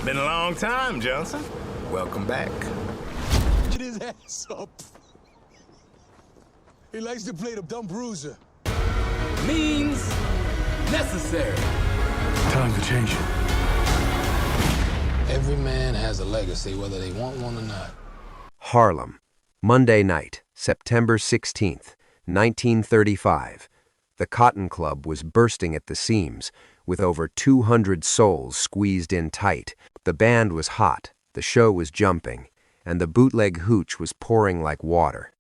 Been a long time, Johnson. Welcome back. Get his ass up. He likes to play the dumb bruiser. Means necessary. Time to change it. Every man has a legacy, whether they want one or not. Harlem, Monday night, September 16th, 1935. The Cotton Club was bursting at the seams, with over 200 souls squeezed in tight. The band was hot, the show was jumping, and the bootleg hooch was pouring like water.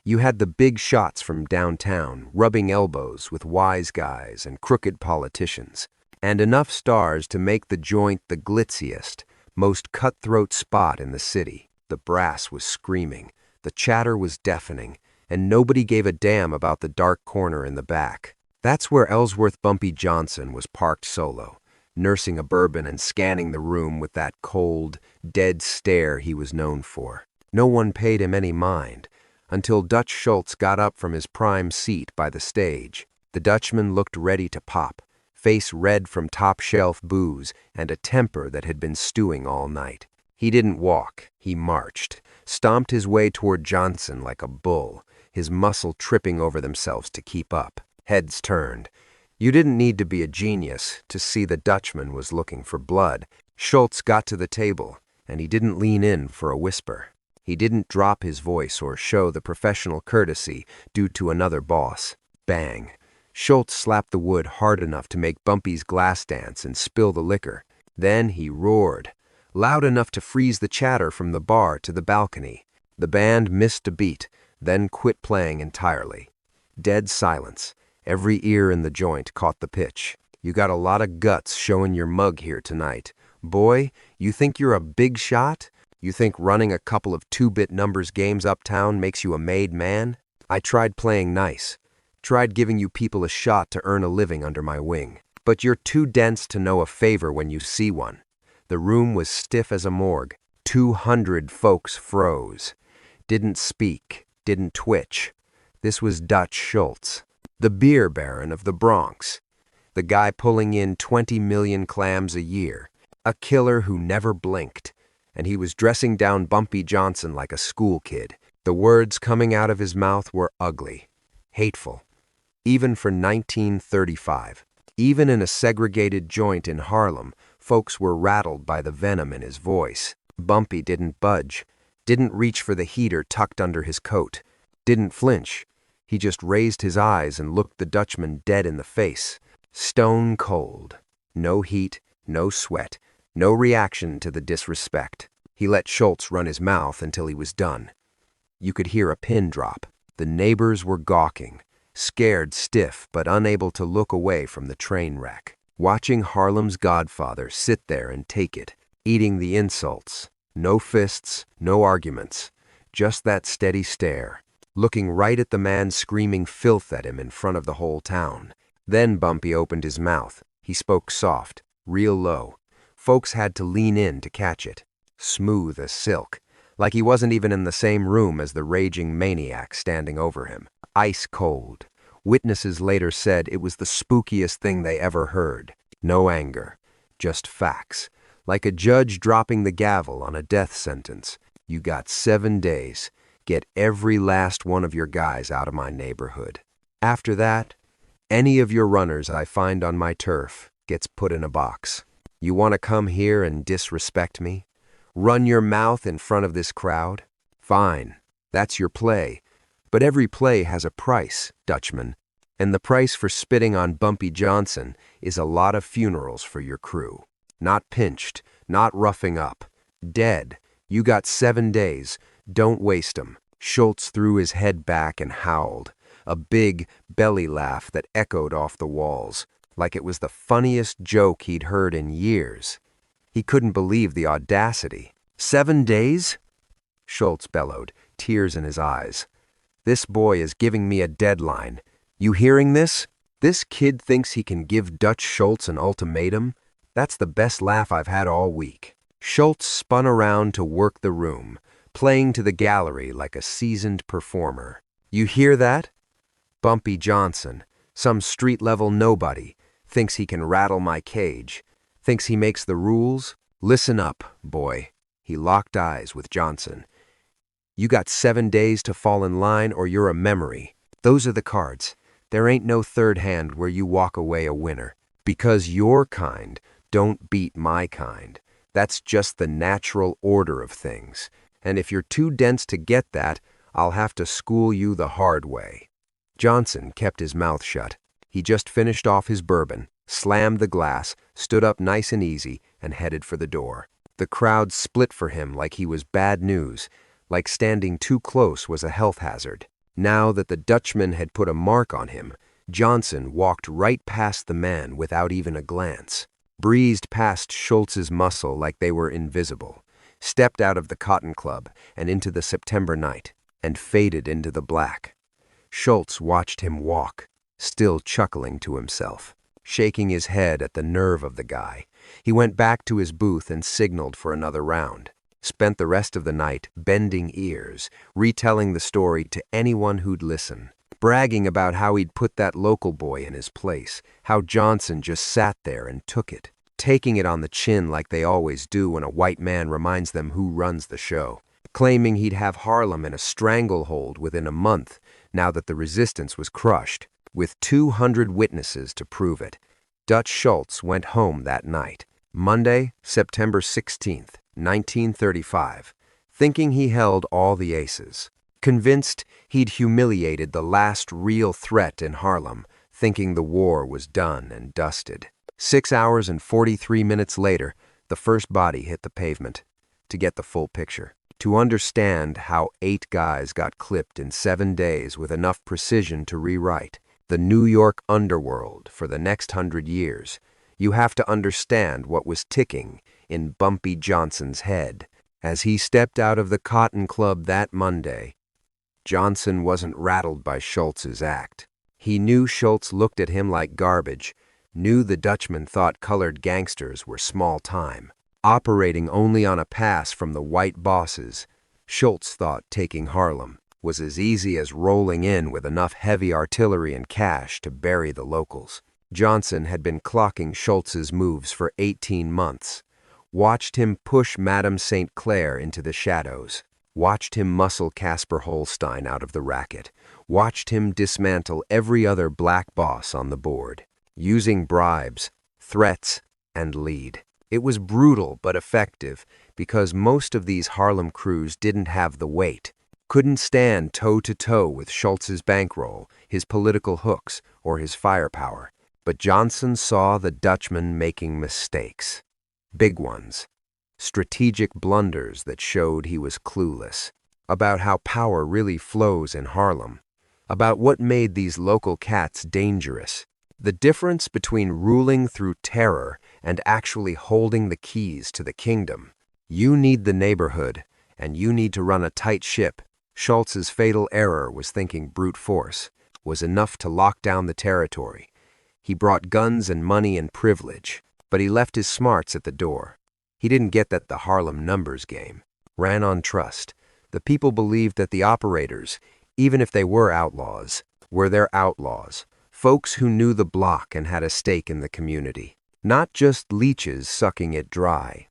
You had the big shots from downtown rubbing elbows with wise guys and crooked politicians, and enough stars to make the joint the glitziest, most cutthroat spot in the city. The brass was screaming, the chatter was deafening, and nobody gave a damn about the dark corner in the back. That's where Ellsworth Bumpy Johnson was parked solo, nursing a bourbon and scanning the room with that cold, dead stare he was known for. No one paid him any mind, until Dutch Schultz got up from his prime seat by the stage. The Dutchman looked ready to pop, face red from top-shelf booze and a temper that had been stewing all night. He didn't walk, he marched, stomped his way toward Johnson like a bull, his muscle tripping over themselves to keep up. Heads turned. You didn't need to be a genius to see the Dutchman was looking for blood. Schultz got to the table, and he didn't lean in for a whisper. He didn't drop his voice or show the professional courtesy due to another boss. Bang. Schultz slapped the wood hard enough to make Bumpy's glass dance and spill the liquor. Then he roared, loud enough to freeze the chatter from the bar to the balcony. The band missed a beat, then quit playing entirely. Dead silence. Every ear in the joint caught the pitch. You got a lot of guts showing your mug here tonight. Boy, you think you're a big shot? You think running a couple of 2-bit numbers games uptown makes you a made man? I tried playing nice. Tried giving you people a shot to earn a living under my wing. But you're too dense to know a favor when you see one. The room was stiff as a morgue. 200 folks froze. Didn't speak, didn't twitch. This was Dutch Schultz, the beer baron of the Bronx, the guy pulling in 20 million clams a year, a killer who never blinked, and he was dressing down Bumpy Johnson like a school kid. The words coming out of his mouth were ugly, hateful, even for 1935. Even in a segregated joint in Harlem, folks were rattled by the venom in his voice. Bumpy didn't budge, didn't reach for the heater tucked under his coat, didn't flinch. He just raised his eyes and looked the Dutchman dead in the face. Stone cold. No heat, no sweat, no reaction to the disrespect. He let Schultz run his mouth until he was done. You could hear a pin drop. The neighbors were gawking, scared stiff but unable to look away from the train wreck, watching Harlem's godfather sit there and take it, eating the insults. No fists, no arguments, just that steady stare, looking right at the man screaming filth at him in front of the whole town. Then Bumpy opened his mouth. He spoke soft, real low. Folks had to lean in to catch it. Smooth as silk, like he wasn't even in the same room as the raging maniac standing over him. Ice cold. Witnesses later said it was the spookiest thing they ever heard. No anger, just facts. Like a judge dropping the gavel on a death sentence. You got 7 days. Get every last one of your guys out of my neighborhood. After that, any of your runners I find on my turf gets put in a box. You want to come here and disrespect me? Run your mouth in front of this crowd? Fine, that's your play. But every play has a price, Dutchman. And the price for spitting on Bumpy Johnson is a lot of funerals for your crew. Not pinched, not roughing up. Dead. You got 7 days. Don't waste 'em. Schultz threw his head back and howled, a big belly laugh that echoed off the walls, like it was the funniest joke he'd heard in years. He couldn't believe the audacity. 7 days? Schultz bellowed, tears in his eyes. This boy is giving me a deadline. You hearing this? This kid thinks he can give Dutch Schultz an ultimatum? That's the best laugh I've had all week. Schultz spun around to work the room, playing to the gallery like a seasoned performer. You hear that? Bumpy Johnson, some street-level nobody, thinks he can rattle my cage, thinks he makes the rules? Listen up, boy. He locked eyes with Johnson. You got 7 days to fall in line or you're a memory. Those are the cards. There ain't no third hand where you walk away a winner. Because your kind don't beat my kind. That's just the natural order of things. And if you're too dense to get that, I'll have to school you the hard way. Johnson kept his mouth shut. He just finished off his bourbon, slammed the glass, stood up nice and easy, and headed for the door. The crowd split for him like he was bad news, like standing too close was a health hazard. Now that the Dutchman had put a mark on him, Johnson walked right past the man without even a glance, breezed past Schultz's muscle like they were invisible, stepped out of the Cotton Club and into the September night, and faded into the black. Schultz watched him walk, still chuckling to himself, shaking his head at the nerve of the guy. He went back to his booth and signaled for another round. Spent the rest of the night bending ears, retelling the story to anyone who'd listen, bragging about how he'd put that local boy in his place, how Johnson just sat there and took it, taking it on the chin like they always do when a white man reminds them who runs the show, claiming he'd have Harlem in a stranglehold within a month now that the resistance was crushed, with 200 witnesses to prove it. Dutch Schultz went home that night, Monday, September 16th, 1935, thinking he held all the aces, convinced he'd humiliated the last real threat in Harlem, thinking the war was done and dusted. 6 hours and 43 minutes later, the first body hit the pavement. To get the full picture, to understand how 8 guys got clipped in 7 days with enough precision to rewrite the New York underworld for the next 100 years, you have to understand what was ticking in Bumpy Johnson's head as he stepped out of the Cotton Club that Monday. Johnson wasn't rattled by Schultz's act. He knew Schultz looked at him like garbage, knew the Dutchman thought colored gangsters were small time, operating only on a pass from the white bosses. Schultz thought taking Harlem was as easy as rolling in with enough heavy artillery and cash to bury the locals. Johnson had been clocking Schultz's moves for 18 months, watched him push Madame St. Clair into the shadows, watched him muscle Casper Holstein out of the racket, watched him dismantle every other black boss on the board, using bribes, threats, and lead. It was brutal but effective because most of these Harlem crews didn't have the weight, couldn't stand toe-to-toe with Schultz's bankroll, his political hooks, or his firepower. But Johnson saw the Dutchman making mistakes. Big ones. Strategic blunders that showed he was clueless. About how power really flows in Harlem. About what made these local cats dangerous. The difference between ruling through terror and actually holding the keys to the kingdom. You need the neighborhood, and you need to run a tight ship. Schultz's fatal error was thinking brute force was enough to lock down the territory. He brought guns and money and privilege, but he left his smarts at the door. He didn't get that the Harlem numbers game ran on trust. The people believed that the operators, even if they were outlaws, were their outlaws, folks who knew the block and had a stake in the community, not just leeches sucking it dry.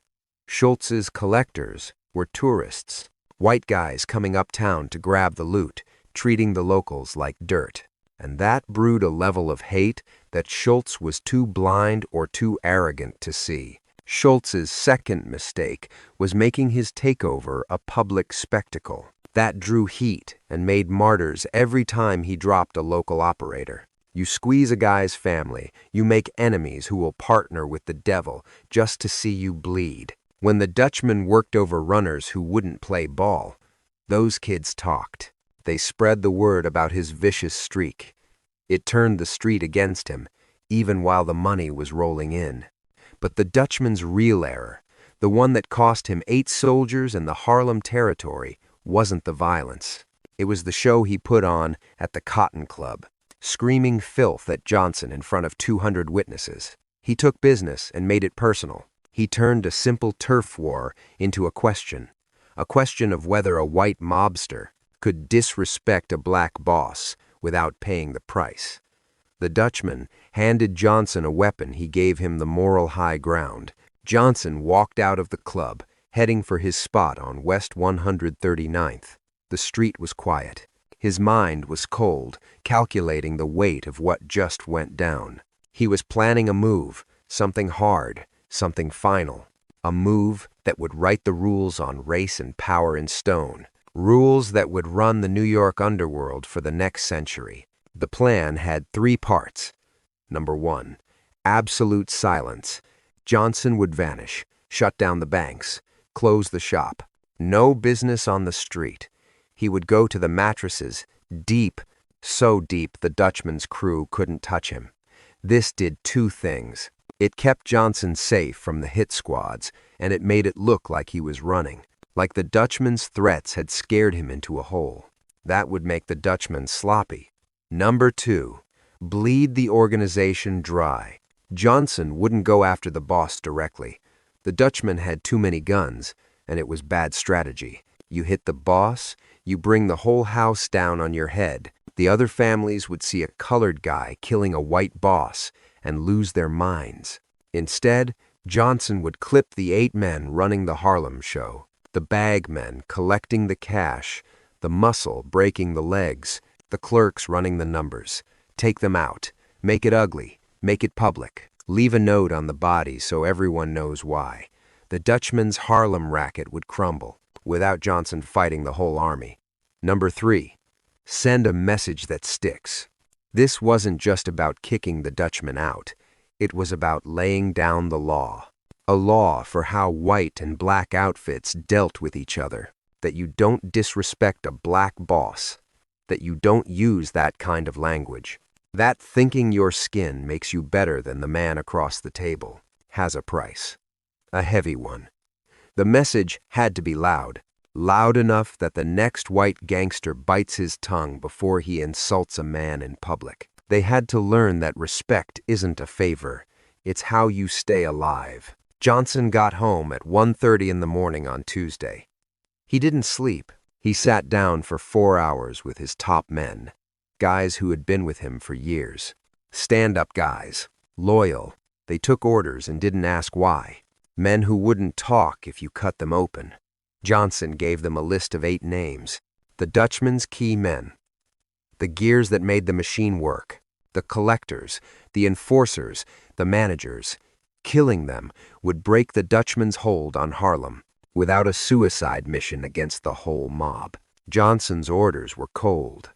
Schultz's collectors were tourists, white guys coming uptown to grab the loot, treating the locals like dirt. And that brewed a level of hate that Schultz was too blind or too arrogant to see. Schultz's second mistake was making his takeover a public spectacle. That drew heat and made martyrs every time he dropped a local operator. You squeeze a guy's family, you make enemies who will partner with the devil just to see you bleed. When the Dutchman worked over runners who wouldn't play ball, those kids talked. They spread the word about his vicious streak. It turned the street against him, even while the money was rolling in. But the Dutchman's real error, the one that cost him 8 soldiers and the Harlem territory, wasn't the violence. It was the show he put on at the Cotton Club, screaming filth at Johnson in front of 200 witnesses. He took business and made it personal. He turned a simple turf war into a question of whether a white mobster could disrespect a black boss without paying the price. The Dutchman handed Johnson a weapon he gave him the moral high ground, Johnson walked out of the club, heading for his spot on West 139th. The street was quiet. His mind was cold, calculating the weight of what just went down. He was planning a move, something hard, something final. A move that would write the rules on race and power in stone. Rules that would run the New York underworld for the next century. The plan had 3 parts. Number 1, absolute silence. Johnson would vanish, shut down the banks, close the shop. No business on the street. He would go to the mattresses, deep, so deep the Dutchman's crew couldn't touch him. This did 2 things. It kept Johnson safe from the hit squads, and it made it look like he was running, like the Dutchman's threats had scared him into a hole. That would make the Dutchman sloppy. Number 2, bleed the organization dry. Johnson wouldn't go after the boss directly. The Dutchman had too many guns, and it was bad strategy. You hit the boss, you bring the whole house down on your head. The other families would see a colored guy killing a white boss and lose their minds. Instead, Johnson would clip the 8 men running the Harlem show, the bag men collecting the cash, the muscle breaking the legs, the clerks running the numbers. Take them out, make it ugly, make it public, leave a note on the body so everyone knows why. The Dutchman's Harlem racket would crumble, without Johnson fighting the whole army. Number 3, send a message that sticks. This wasn't just about kicking the Dutchman out. It was about laying down the law. A law for how white and black outfits dealt with each other. That you don't disrespect a black boss. That you don't use that kind of language. That thinking your skin makes you better than the man across the table has a price. A heavy one. The message had to be loud. Loud enough that the next white gangster bites his tongue before he insults a man in public. They had to learn that respect isn't a favor. It's how you stay alive. Johnson got home at 1:30 in the morning on Tuesday. He didn't sleep. He sat down for 4 hours with his top men. Guys who had been with him for years. Stand-up guys. Loyal. They took orders and didn't ask why. Men who wouldn't talk if you cut them open. Johnson gave them a list of 8 names. The Dutchman's key men. The gears that made the machine work. The collectors, the enforcers, the managers. Killing them would break the Dutchman's hold on Harlem, without a suicide mission against the whole mob. Johnson's orders were cold.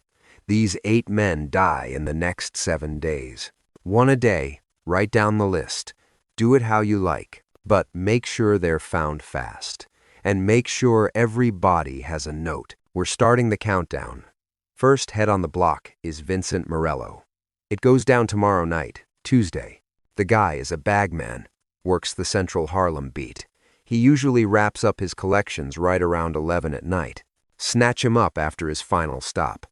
These 8 men die in the next 7 days. 1 a day, write down the list. Do it how you like, but make sure they're found fast. And make sure every body has a note. We're starting the countdown. First head on the block is Vincent Morello. It goes down tomorrow night, Tuesday. The guy is a bagman, works the Central Harlem beat. He usually wraps up his collections right around 11 at night. Snatch him up after his final stop.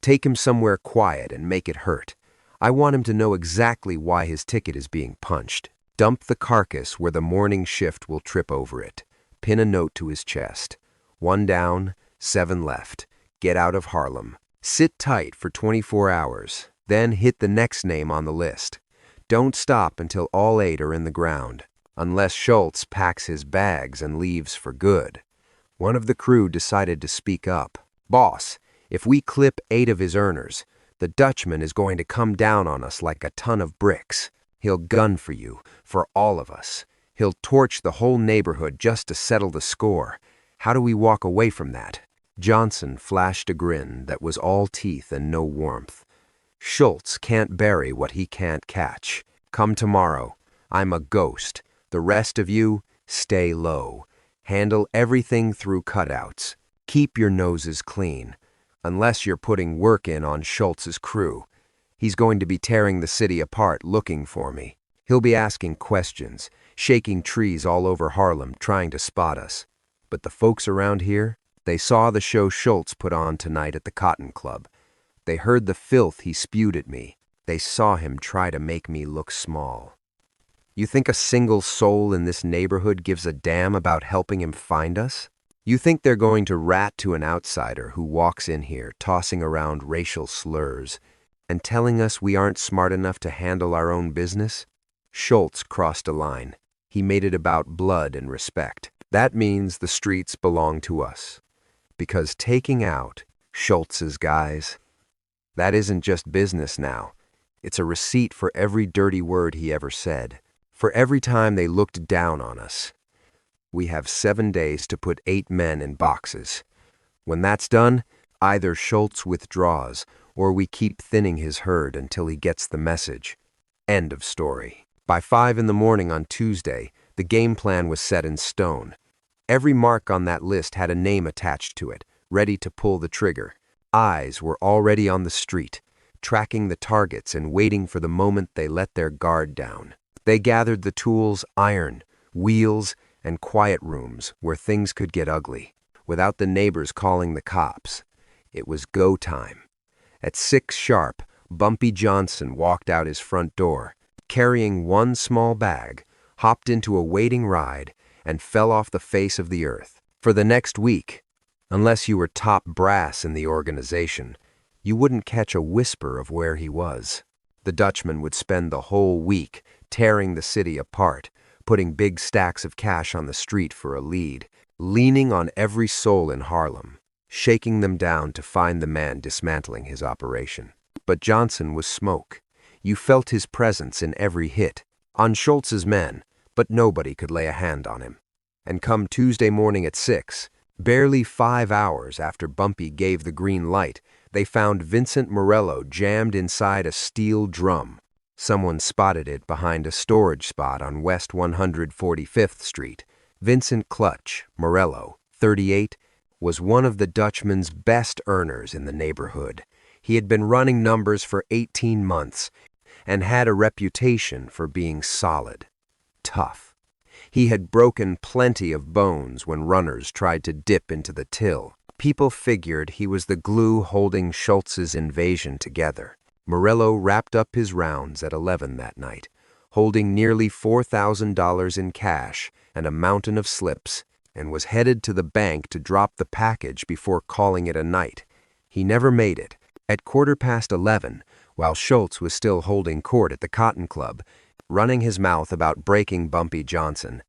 Take him somewhere quiet and make it hurt. I want him to know exactly why his ticket is being punched. Dump the carcass where the morning shift will trip over it. Pin a note to his chest. 1 down, 7 left. Get out of Harlem. Sit tight for 24 hours. Then hit the next name on the list. Don't stop until all 8 are in the ground, unless Schultz packs his bags and leaves for good. One of the crew decided to speak up. Boss, if we clip 8 of his earners, the Dutchman is going to come down on us like a ton of bricks. He'll gun for you, for all of us. He'll torch the whole neighborhood just to settle the score. How do we walk away from that? Johnson flashed a grin that was all teeth and no warmth. Schultz can't bury what he can't catch. Come tomorrow. I'm a ghost. The rest of you, stay low. Handle everything through cutouts. Keep your noses clean. Unless you're putting work in on Schultz's crew. He's going to be tearing the city apart looking for me. He'll be asking questions, shaking trees all over Harlem trying to spot us. But the folks around here, they saw the show Schultz put on tonight at the Cotton Club. They heard the filth he spewed at me. They saw him try to make me look small. You think a single soul in this neighborhood gives a damn about helping him find us? You think they're going to rat to an outsider who walks in here tossing around racial slurs and telling us we aren't smart enough to handle our own business? Schultz crossed a line. He made it about blood and respect. That means the streets belong to us. Because taking out Schultz's guys, that isn't just business now. It's a receipt for every dirty word he ever said, for every time they looked down on us. We have 7 days to put 8 men in boxes. When that's done, either Schultz withdraws or we keep thinning his herd until he gets the message. End of story. By 5 in the morning on Tuesday, the game plan was set in stone. Every mark on that list had a name attached to it, ready to pull the trigger. Eyes were already on the street, tracking the targets and waiting for the moment they let their guard down. They gathered the tools, iron, wheels, and quiet rooms where things could get ugly, without the neighbors calling the cops. It was go time. At 6 sharp, Bumpy Johnson walked out his front door, carrying one small bag, hopped into a waiting ride, and fell off the face of the earth. For the next week, unless you were top brass in the organization, you wouldn't catch a whisper of where he was. The Dutchman would spend the whole week tearing the city apart, putting big stacks of cash on the street for a lead, leaning on every soul in Harlem, shaking them down to find the man dismantling his operation. But Johnson was smoke. You felt his presence in every hit, on Schultz's men, but nobody could lay a hand on him. And come Tuesday morning at 6, barely 5 hours after Bumpy gave the green light, they found Vincent Morello jammed inside a steel drum. Someone spotted it behind a storage spot on West 145th Street. Vincent Clutch Morello, 38, was one of the Dutchman's best earners in the neighborhood. He had been running numbers for 18 months and had a reputation for being solid, tough. He had broken plenty of bones when runners tried to dip into the till. People figured he was the glue holding Schultz's invasion together. Morello wrapped up his rounds at 11 that night, holding nearly $4,000 in cash and a mountain of slips, and was headed to the bank to drop the package before calling it a night. He never made it. At 11:15, while Schultz was still holding court at the Cotton Club, running his mouth about breaking Bumpy Johnson,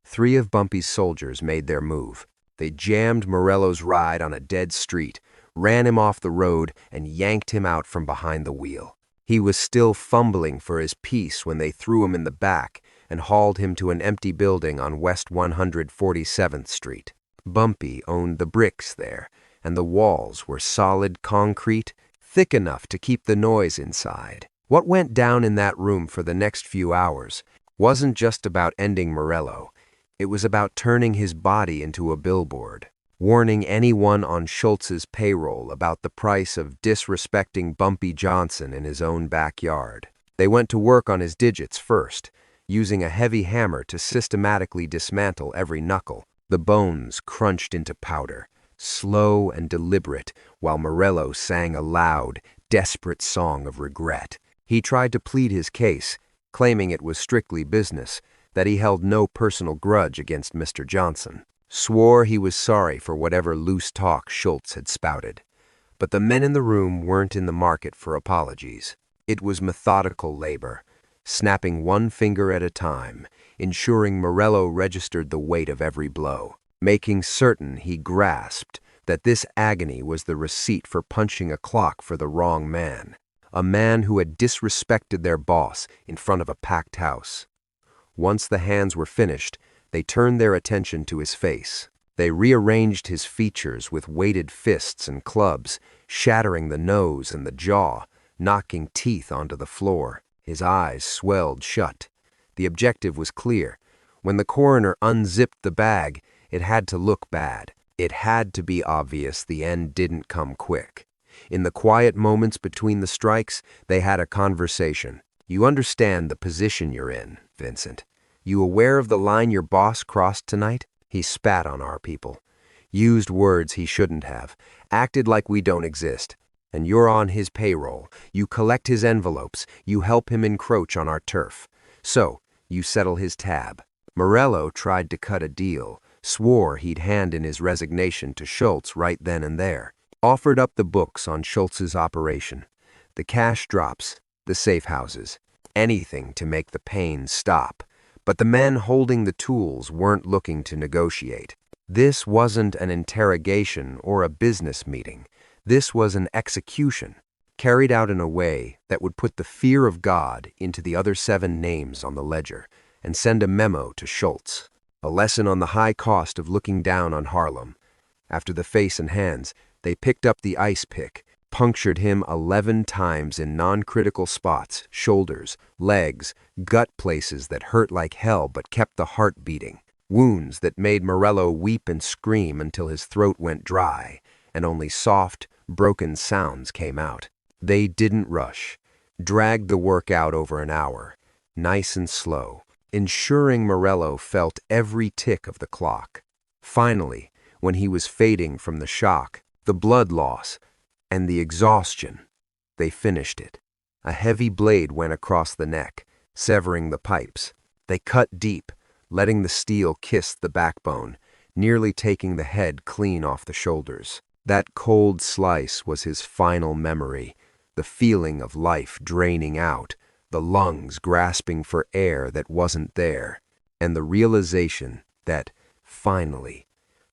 3 of Bumpy's soldiers made their move. They jammed Morello's ride on a dead street, ran him off the road, and yanked him out from behind the wheel. He was still fumbling for his piece when they threw him in the back and hauled him to an empty building on West 147th Street. Bumpy owned the bricks there, and the walls were solid concrete, thick enough to keep the noise inside. What went down in that room for the next few hours wasn't just about ending Morello. It was about turning his body into a billboard, warning anyone on Schultz's payroll about the price of disrespecting Bumpy Johnson in his own backyard. They went to work on his digits first, using a heavy hammer to systematically dismantle every knuckle. The bones crunched into powder, slow and deliberate, while Morello sang a loud, desperate song of regret. He tried to plead his case, claiming it was strictly business, that he held no personal grudge against Mr. Johnson, swore he was sorry for whatever loose talk Schultz had spouted. But the men in the room weren't in the market for apologies. It was methodical labor, snapping one finger at a time, ensuring Morello registered the weight of every blow, making certain he grasped that this agony was the receipt for punching a clock for the wrong man, a man who had disrespected their boss in front of a packed house. Once the hands were finished, they turned their attention to his face. They rearranged his features with weighted fists and clubs, shattering the nose and the jaw, knocking teeth onto the floor. His eyes swelled shut. The objective was clear. When the coroner unzipped the bag, it had to look bad. It had to be obvious the end didn't come quick. In the quiet moments between the strikes, they had a conversation. "You understand the position you're in, Vincent. You aware of the line your boss crossed tonight?" He spat on our people, used words he shouldn't have, acted like we don't exist. "And you're on his payroll. You collect his envelopes. You help him encroach on our turf. So, you settle his tab." Morello tried to cut a deal, swore he'd hand in his resignation to Schultz right then and there, offered up the books on Schultz's operation, the cash drops, the safe houses, anything to make the pain stop. But the men holding the tools weren't looking to negotiate. This wasn't an interrogation or a business meeting. This was an execution, carried out in a way that would put the fear of God into the other 7 names on the ledger and send a memo to Schultz. A lesson on the high cost of looking down on Harlem. After the face and hands, they picked up the ice pick, punctured him 11 times in non-critical spots, shoulders, legs, gut places that hurt like hell but kept the heart beating. Wounds that made Morello weep and scream until his throat went dry, and only soft, broken sounds came out. They didn't rush, dragged the work out over an hour, nice and slow, ensuring Morello felt every tick of the clock. Finally, when he was fading from the shock, the blood loss, and the exhaustion, they finished it. A heavy blade went across the neck, severing the pipes. They cut deep, letting the steel kiss the backbone, nearly taking the head clean off the shoulders. That cold slice was his final memory, the feeling of life draining out, the lungs grasping for air that wasn't there, and the realization that, finally,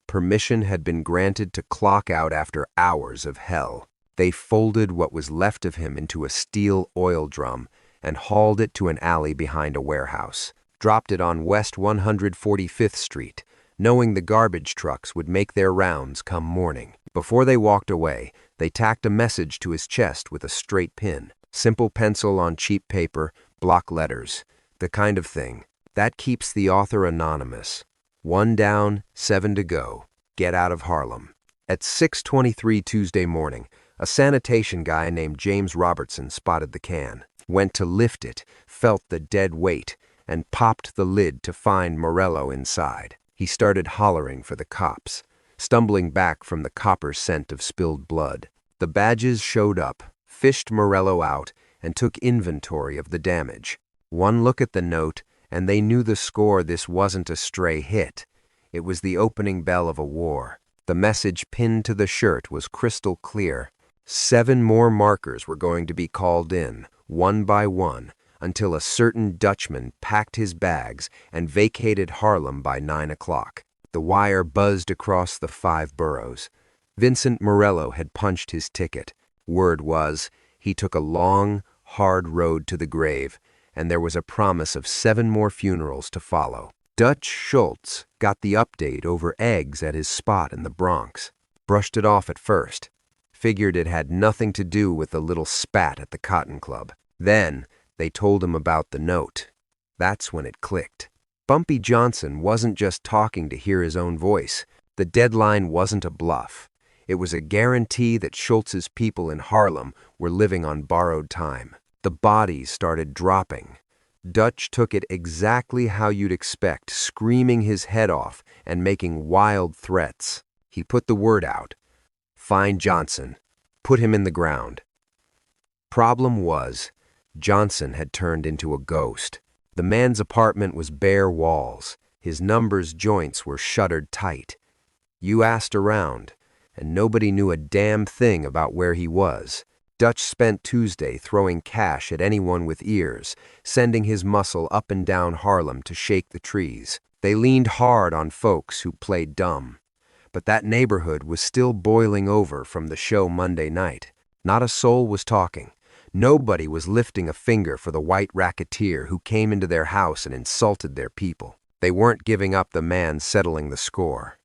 permission had been granted to clock out after hours of hell. They folded what was left of him into a steel oil drum and hauled it to an alley behind a warehouse, dropped it on West 145th Street, knowing the garbage trucks would make their rounds come morning. Before they walked away, they tacked a message to his chest with a straight pin, simple pencil on cheap paper, block letters, the kind of thing that keeps the author anonymous. 1 down, 7 to go. Get out of Harlem. At 6:23 Tuesday morning, a sanitation guy named James Robertson spotted the can, went to lift it, felt the dead weight, and popped the lid to find Morello inside. He started hollering for the cops, stumbling back from the copper scent of spilled blood. The badges showed up, fished Morello out, and took inventory of the damage. One look at the note, and they knew the score. This wasn't a stray hit. It was the opening bell of a war. The message pinned to the shirt was crystal clear. 7 more markers were going to be called in, one by one, until a certain Dutchman packed his bags and vacated Harlem by 9 o'clock. The wire buzzed across the 5 boroughs. Vincent Morello had punched his ticket. Word was, he took a long, hard road to the grave, and there was a promise of 7 more funerals to follow. Dutch Schultz got the update over eggs at his spot in the Bronx. Brushed it off at first. Figured it had nothing to do with the little spat at the Cotton Club. Then, they told him about the note. That's when it clicked. Bumpy Johnson wasn't just talking to hear his own voice. The deadline wasn't a bluff. It was a guarantee that Schultz's people in Harlem were living on borrowed time. The bodies started dropping. Dutch took it exactly how you'd expect, screaming his head off and making wild threats. He put the word out. Find Johnson. Put him in the ground. Problem was, Johnson had turned into a ghost. The man's apartment was bare walls. His numbers joints were shuttered tight. You asked around, and nobody knew a damn thing about where he was. Dutch spent Tuesday throwing cash at anyone with ears, sending his muscle up and down Harlem to shake the trees. They leaned hard on folks who played dumb. But that neighborhood was still boiling over from the show Monday night. Not a soul was talking. Nobody was lifting a finger for the white racketeer who came into their house and insulted their people. They weren't giving up the man settling the score.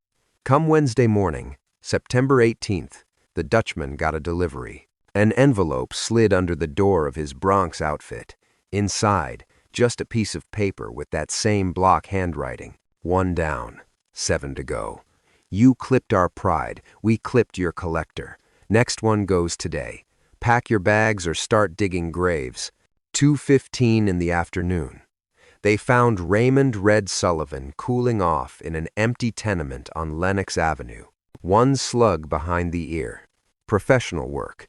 Come Wednesday morning, September 18th, the Dutchman got a delivery. An envelope slid under the door of his Bronx outfit. Inside, just a piece of paper with that same block handwriting. 1 down, 7 to go. You clipped our pride, we clipped your collector. Next one goes today. Pack your bags or start digging graves. 2:15 in the afternoon. They found Raymond Red Sullivan cooling off in an empty tenement on Lenox Avenue. 1 slug behind the ear. Professional work.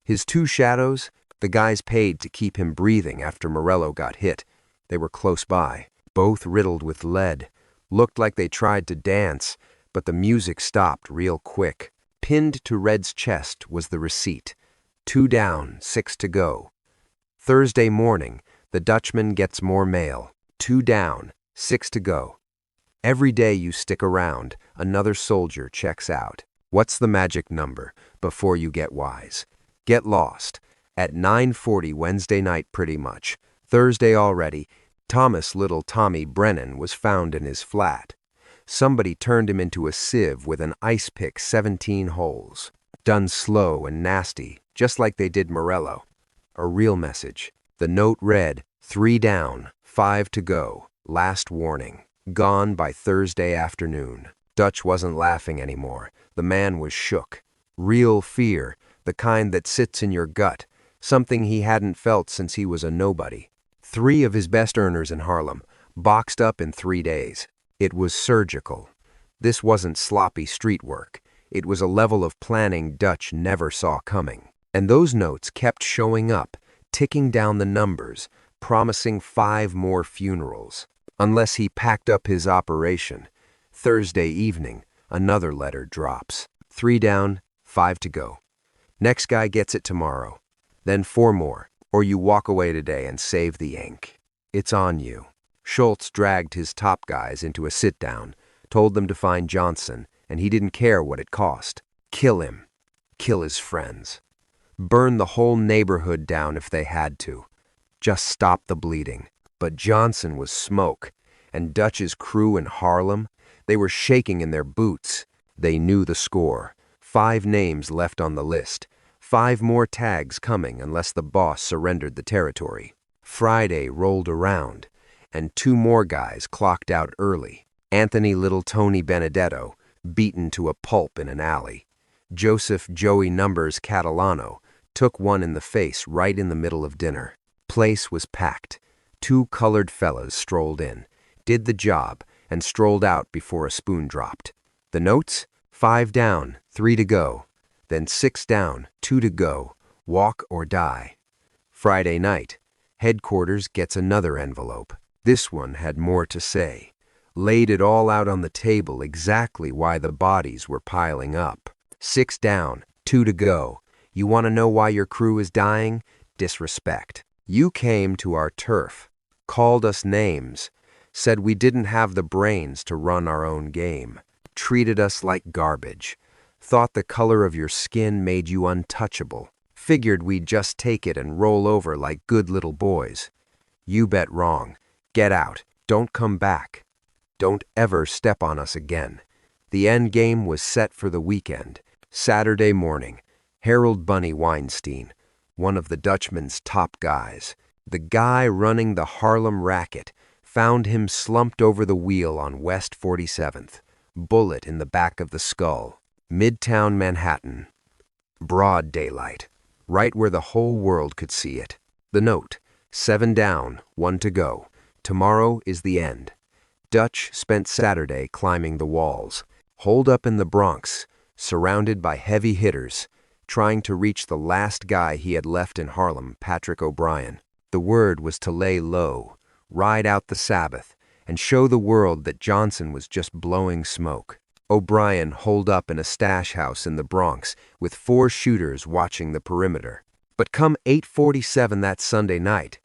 His 2 shadows, the guys paid to keep him breathing after Morello got hit. They were close by, both riddled with lead. Looked like they tried to dance, but the music stopped real quick. Pinned to Red's chest was the receipt. 2 down, 6 to go. Thursday morning, the Dutchman gets more mail. 2 down, 6 to go. Every day you stick around, another soldier checks out. What's the magic number before you get wise? Get lost. At 9:40 Wednesday night pretty much. Thursday already, Thomas Little Tommy Brennan was found in his flat. Somebody turned him into a sieve with an ice pick 17 holes. Done slow and nasty, just like they did Morello. A real message. The note read, 3 down, 5 to go, last warning. Gone by Thursday afternoon. Dutch wasn't laughing anymore. The man was shook. Real fear, the kind that sits in your gut, something he hadn't felt since he was a nobody. 3 of his best earners in Harlem, boxed up in 3 days. It was surgical. This wasn't sloppy street work. It was a level of planning Dutch never saw coming. And those notes kept showing up, ticking down the numbers, promising 5 more funerals. Unless he packed up his operation. Thursday evening, another letter drops. 3 down, 5 to go. Next guy gets it tomorrow. Then 4 more, or you walk away today and save the ink. It's on you. Schultz dragged his top guys into a sit-down, told them to find Johnson, and he didn't care what it cost. Kill him. Kill his friends. Burn the whole neighborhood down if they had to. Just stop the bleeding. But Johnson was smoke, and Dutch's crew in Harlem, they were shaking in their boots. They knew the score. 5 names left on the list. 5 more tags coming unless the boss surrendered the territory. Friday rolled around, and 2 more guys clocked out early. Anthony Little Tony Benedetto, beaten to a pulp in an alley. Joseph Joey Numbers Catalano took one in the face right in the middle of dinner. Place was packed. 2 colored fellas strolled in, did the job, and strolled out before a spoon dropped. The notes? 5 down, 3 to go. Then 6 down, 2 to go. Walk or die. Friday night, headquarters gets another envelope. This one had more to say. Laid it all out on the table exactly why the bodies were piling up. 6 down, 2 to go. You want to know why your crew is dying? Disrespect. You came to our turf. Called us names, said we didn't have the brains to run our own game, treated us like garbage, thought the color of your skin made you untouchable, figured we'd just take it and roll over like good little boys. You bet wrong. Get out. Don't come back. Don't ever step on us again. The end game was set for the weekend. Saturday morning, Harold Bunny Weinstein, one of the Dutchman's top guys, the guy running the Harlem racket, found him slumped over the wheel on West 47th, bullet in the back of the skull. Midtown Manhattan. Broad daylight, right where the whole world could see it. The note, 7 down, 1 to go. Tomorrow is the end. Dutch spent Saturday climbing the walls, holed up in the Bronx, surrounded by heavy hitters, trying to reach the last guy he had left in Harlem, Patrick O'Brien. The word was to lay low, ride out the Sabbath, and show the world that Johnson was just blowing smoke. O'Brien holed up in a stash house in the Bronx with 4 shooters watching the perimeter. But come 8:47 that Sunday night,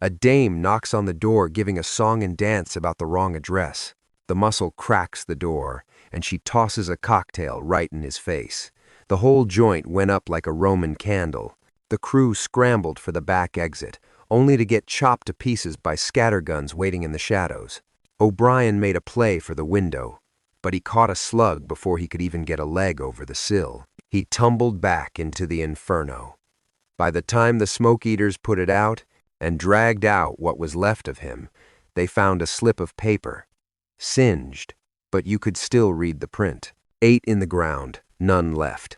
a dame knocks on the door giving a song and dance about the wrong address. The muscle cracks the door, and she tosses a cocktail right in his face. The whole joint went up like a Roman candle. The crew scrambled for the back exit, only to get chopped to pieces by scatterguns waiting in the shadows. O'Brien made a play for the window, but he caught a slug before he could even get a leg over the sill. He tumbled back into the inferno. By the time the smoke eaters put it out and dragged out what was left of him, they found a slip of paper. Singed, but you could still read the print. 8 in the ground, none left.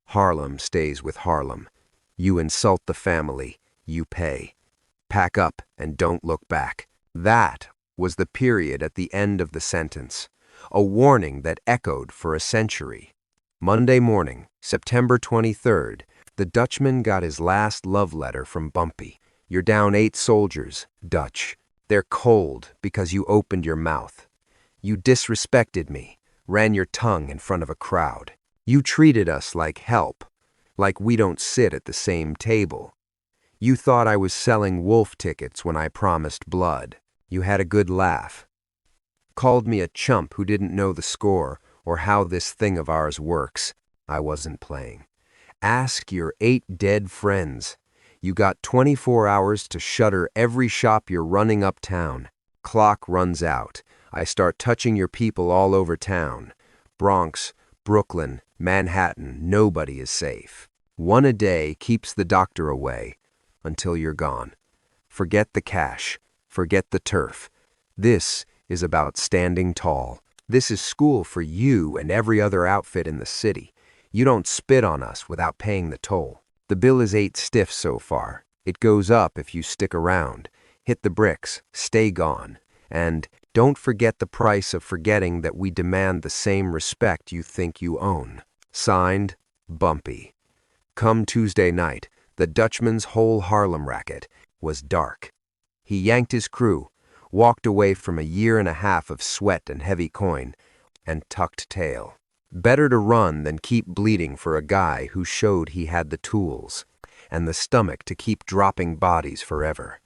Harlem stays with Harlem. You insult the family, you pay. Pack up and don't look back. That was the period at the end of the sentence, a warning that echoed for a century. Monday morning, September 23rd, the Dutchman got his last love letter from Bumpy. You're down 8 soldiers, Dutch. They're cold because you opened your mouth. You disrespected me, ran your tongue in front of a crowd. You treated us like help, like we don't sit at the same table. You thought I was selling wolf tickets when I promised blood. You had a good laugh. Called me a chump who didn't know the score or how this thing of ours works. I wasn't playing. Ask your 8 dead friends. You got 24 hours to shutter every shop you're running uptown. Clock runs out. I start touching your people all over town. Bronx, Brooklyn, Manhattan, nobody is safe. 1 a day keeps the doctor away until you're gone. Forget the cash. Forget the turf. This is about standing tall. This is school for you and every other outfit in the city. You don't spit on us without paying the toll. The bill is 8 stiff so far. It goes up if you stick around. Hit the bricks, stay gone. And don't forget the price of forgetting that we demand the same respect you think you own. Signed, Bumpy. Come Tuesday night, the Dutchman's whole Harlem racket was dark. He yanked his crew, walked away from a 1.5 years of sweat and heavy coin, and tucked tail. Better to run than keep bleeding for a guy who showed he had the tools and the stomach to keep dropping bodies forever.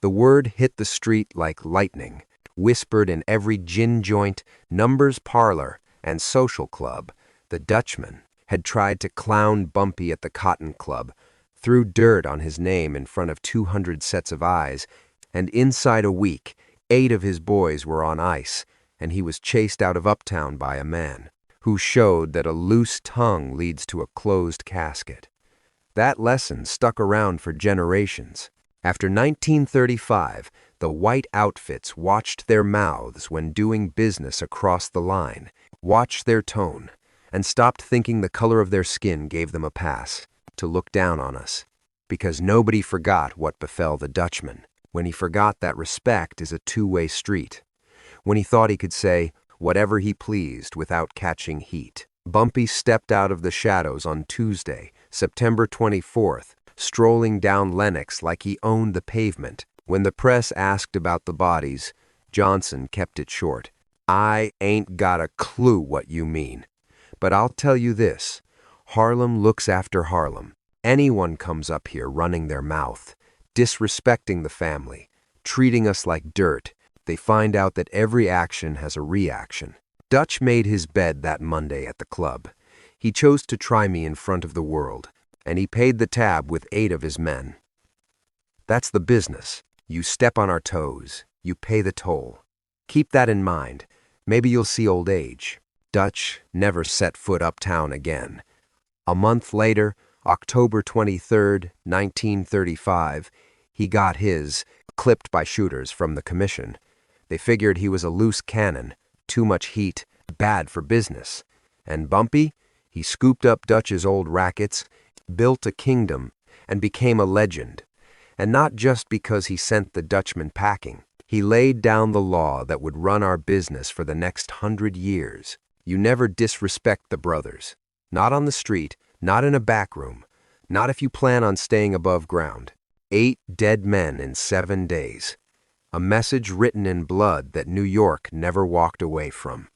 The word hit the street like lightning, whispered in every gin joint, numbers parlor, and social club. The Dutchman had tried to clown Bumpy at the Cotton Club, threw dirt on his name in front of 200 sets of eyes, and inside a week, 8 of his boys were on ice, and he was chased out of Uptown by a man who showed that a loose tongue leads to a closed casket. That lesson stuck around for generations. After 1935, the white outfits watched their mouths when doing business across the line, watched their tone, and stopped thinking the color of their skin gave them a pass to look down on us, because nobody forgot what befell the Dutchman when he forgot that respect is a two-way street, when he thought he could say whatever he pleased without catching heat. Bumpy stepped out of the shadows on Tuesday, September 24th, strolling down Lenox like he owned the pavement. When the press asked about the bodies, Johnson kept it short. I ain't got a clue what you mean. But I'll tell you this, Harlem looks after Harlem. Anyone comes up here running their mouth, disrespecting the family, treating us like dirt, they find out that every action has a reaction. Dutch made his bed that Monday at the club. He chose to try me in front of the world, and he paid the tab with 8 of his men. That's the business. You step on our toes. You pay the toll. Keep that in mind. Maybe you'll see old age. Dutch never set foot uptown again. A month later, October 23rd, 1935, he got his, clipped by shooters from the commission. They figured he was a loose cannon, too much heat, bad for business. And Bumpy, he scooped up Dutch's old rackets, built a kingdom, and became a legend. And not just because he sent the Dutchman packing. He laid down the law that would run our business for the next 100 years. You never disrespect the brothers. Not on the street, not in a back room, not if you plan on staying above ground. 8 dead men in 7 days. A message written in blood that New York never walked away from.